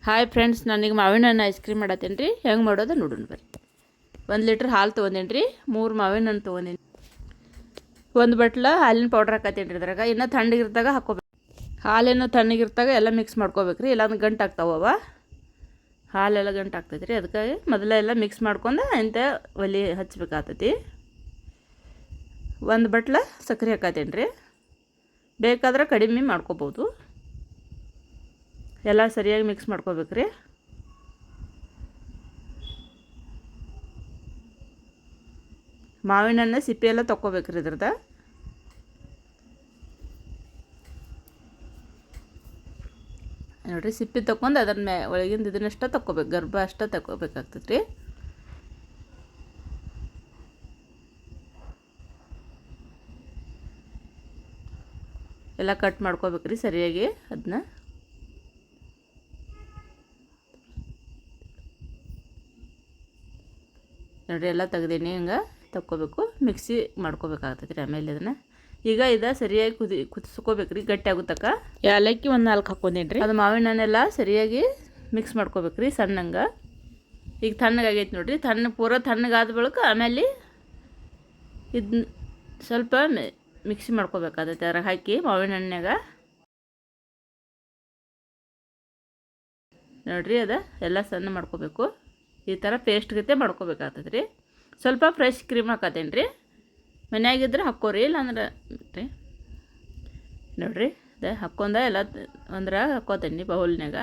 Hi friends, ನಾನೀಗ ಮಾವಿನ ಹಣ್ಣು ಐಸ್ ಕ್ರೀಮ್ ಮಾಡತ್ತೇನೆ ರೀ. ಹೆಂಗೆ ಮಾಡೋದು ನೋಡೋಣ ಬರ್ರಿ. 1 ಲೀಟ್ರ್ ಹಾಲು ತೊಗೊಂಡೇನಿ ರೀ. 3 ಮಾವಿನ ಹಣ್ಣು ತೊಗೊಂಡೇನಿ. 1 ಬಟ್ಲ ಹಾಲಿನ ಪೌಡ್ರ್ ಹಾಕತ್ತೇನೆ ರೀ. ಇದ್ರಾಗ ಇನ್ನೂ ತಣ್ಣಗಿರ್ತಾಗ ಹಾಕ್ಕೋಬೇಕು. ಹಾಲೇನೋ ತಣ್ಣಗಿರ್ತಾಗ ಎಲ್ಲ ಮಿಕ್ಸ್ ಮಾಡ್ಕೋಬೇಕು ರೀ. ಇಲ್ಲಾಂದ್ರೆ ಗಂಟು ಆಗ್ತಾವವ. ಹಾಲೆಲ್ಲ ಗಂಟು ಆಗ್ತೈತೆ ರೀ. ಅದಕ್ಕಾಗಿ ಮೊದಲೆಲ್ಲ ಮಿಕ್ಸ್ ಮಾಡ್ಕೊಂಡು ಇಂಥ ಒಲೆ ಹಚ್ಬೇಕಾಗ್ತೈತಿ. 1 ಬಟ್ಲ ಸಕ್ಕರೆ ಹಾಕತ್ತೇನೆ ರೀ. ಬೇಕಾದ್ರೆ ಕಡಿಮೆ ಮಾಡ್ಕೋಬೋದು. ಎಲ್ಲ ಸರಿಯಾಗಿ ಮಿಕ್ಸ್ ಮಾಡ್ಕೋಬೇಕು ರೀ. ಮಾವಿನ ಹಣ್ಣು ಸಿಪ್ಪೆ ಎಲ್ಲ ತೊಗೋಬೇಕ್ರಿ ಇದ್ರದ್ದು. ನೋಡಿರಿ, ಸಿಪ್ಪೆ ತೊಗೊಂಡು ಅದನ್ನ ಒಳಗಿಂದ ಇದನ್ನಷ್ಟ ತೊಗೋಬೇಕು, ಗರ್ಭ ಅಷ್ಟ ತೊಗೋಬೇಕಾಗ್ತದೆ ರೀ. ಎಲ್ಲ ಕಟ್ ಮಾಡ್ಕೋಬೇಕ್ರಿ ಸರಿಯಾಗಿ. ಅದನ್ನ ನೋಡಿರಿ, ಎಲ್ಲ ತೆಗ್ದೀನಿ. ಹಿಂಗೆ ತಕ್ಕೋಬೇಕು, ಮಿಕ್ಸಿ ಮಾಡ್ಕೋಬೇಕಾಗ್ತೈತೆ ರೀ. ಆಮೇಲೆ ಇದನ್ನು ಈಗ ಸರಿಯಾಗಿ ಕುದಿಸ್ಕೋಬೇಕು ರೀ, ಗಟ್ಟಿ ಆಗುತ್ತಕ್ಕ. ಏಲಕ್ಕಿ 1 4 ಹಾಕ್ಕೊಂಡೇನಿ ರೀ. ಅದು ಮಾವಿನ ಹಣ್ಣೆಲ್ಲ ಸರಿಯಾಗಿ ಮಿಕ್ಸ್ ಮಾಡ್ಕೋಬೇಕು ರೀ ಸಣ್ಣಂಗೆ. ಈಗ ತಣ್ಣಗಾಗೈತೆ ನೋಡಿರಿ. ಪೂರ ತಣ್ಣಗಾದ ಬಳಿಕ ಆಮೇಲೆ ಇದನ್ನ ಸ್ವಲ್ಪ ಮಿಕ್ಸಿ ಮಾಡ್ಕೋಬೇಕಾಗೈತೆ. ಅದ್ರಾಗ ಹಾಕಿ ಮಾವಿನ ಹಣ್ಣಾಗ ನೋಡಿರಿ, ಎಲ್ಲ ಸಣ್ಣ ಮಾಡ್ಕೋಬೇಕು. ಈ ಥರ ಪೇಸ್ಟ್ ಗತೆ ಮಾಡ್ಕೋಬೇಕಾಗ್ತದೆ ರೀ. ಸ್ವಲ್ಪ ಫ್ರೆಶ್ ಕ್ರೀಮ್ ಹಾಕತ್ತೇನೆ ರೀ. ಮನ್ಯಾಗಿದ್ರೆ ಹಾಕ್ಕೋರಿ, ಇಲ್ಲಾಂದ್ರೆ ರೀ ನೋಡಿರಿ, ಹಾಕ್ಕೊಂಡ ಎಲ್ಲ ಒಂದ್ರಾಗ ಹಾಕ್ಕೋತೇನೆ ಬೌಲ್ನಾಗ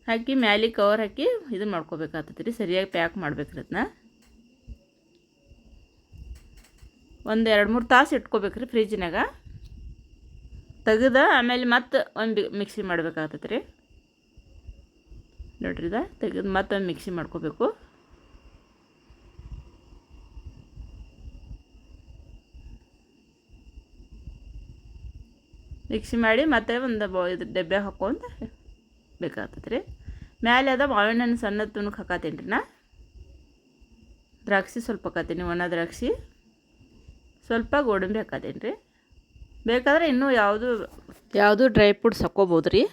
ಹಾಕಿ ಮ್ಯಾಲೆ ಕವರ್ ಹಾಕಿ ಇದನ್ನ ಮಾಡ್ಕೋಬೇಕಾಗ್ತದೆ ರೀ. ಸರಿಯಾಗಿ ಪ್ಯಾಕ್ ಮಾಡ್ಬೇಕ್ರಿ. ಅದನ್ನ 1 2 3 ತಾಸು ಇಟ್ಕೋಬೇಕ್ರಿ ಫ್ರಿಜ್ನಾಗ. ತೆಗೆದ ಆಮೇಲೆ ಮತ್ತೆ ಒಂದು ಮಿಕ್ಸಿ ಮಾಡ್ಬೇಕಾಗ್ತದೆ ರೀ. ನೋಡ್ರಿ, ತೆಗೆದು ಮತ್ತೊಂದು ಮಿಕ್ಸಿ ಮಾಡ್ಕೋಬೇಕು. ಮಿಕ್ಸಿ ಮಾಡಿ ಮತ್ತೆ ಒಂದು ಇದು ಡಬ್ಬೆ ಹಾಕ್ಕೊಂಡು ಬೇಕಾಗ್ತದೆ ರೀ. ಮ್ಯಾಲೆ ಮಾವಿನ ಹಣ್ಣು ಸಣ್ಣ ತುಣುಕ್ ಹಾಕತ್ತೇನೆ ರೀ. ದ್ರಾಕ್ಷಿ ಸ್ವಲ್ಪ ಹಾಕತ್ತೀನಿ, ಒಣ ದ್ರಾಕ್ಷಿ ಸ್ವಲ್ಪ, ಗೋಡಂಬಿ ಹಾಕತ್ತೇನೆ ರೀ. ಬೇಕಾದ್ರೆ ಇನ್ನೂ ಯಾವುದು ಡ್ರೈ ಫ್ರೂಟ್ಸ್ ಹಾಕ್ಕೋಬೋದು ರೀ.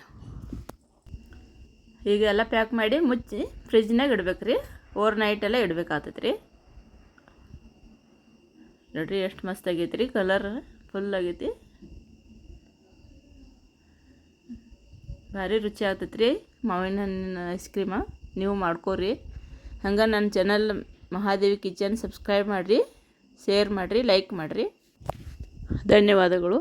ಹೀಗೆಲ್ಲ ಪ್ಯಾಕ್ ಮಾಡಿ ಮುಚ್ಚಿ ಫ್ರಿಜ್ನಾಗ ಇಡ್ಬೇಕು ರೀ. ಓವರ್ ನೈಟ್ ಎಲ್ಲ ಇಡಬೇಕಾಗ್ತೈತೆ ರೀ. ನೋಡಿರಿ, ಎಷ್ಟು ಮಸ್ತ್ ಆಗೈತೆ ರೀ. ಕಲರ್ ಫುಲ್ ಆಗೈತಿ, ಭಾರಿ ರುಚಿ ಆಗ್ತೈತೆ ರೀ ಮಾವಿನ ಹಣ್ಣಿನ ಐಸ್ ಕ್ರೀಮ. ನೀವು ಮಾಡ್ಕೋರಿ. ಹಂಗೆ ನನ್ನ ಚಾನಲ್ ಮಹಾದೇವಿ ಕಿಚನ್ ಸಬ್ಸ್ಕ್ರೈಬ್ ಮಾಡಿರಿ, ಶೇರ್ ಮಾಡಿರಿ, ಲೈಕ್ ಮಾಡಿರಿ. ಧನ್ಯವಾದಗಳು.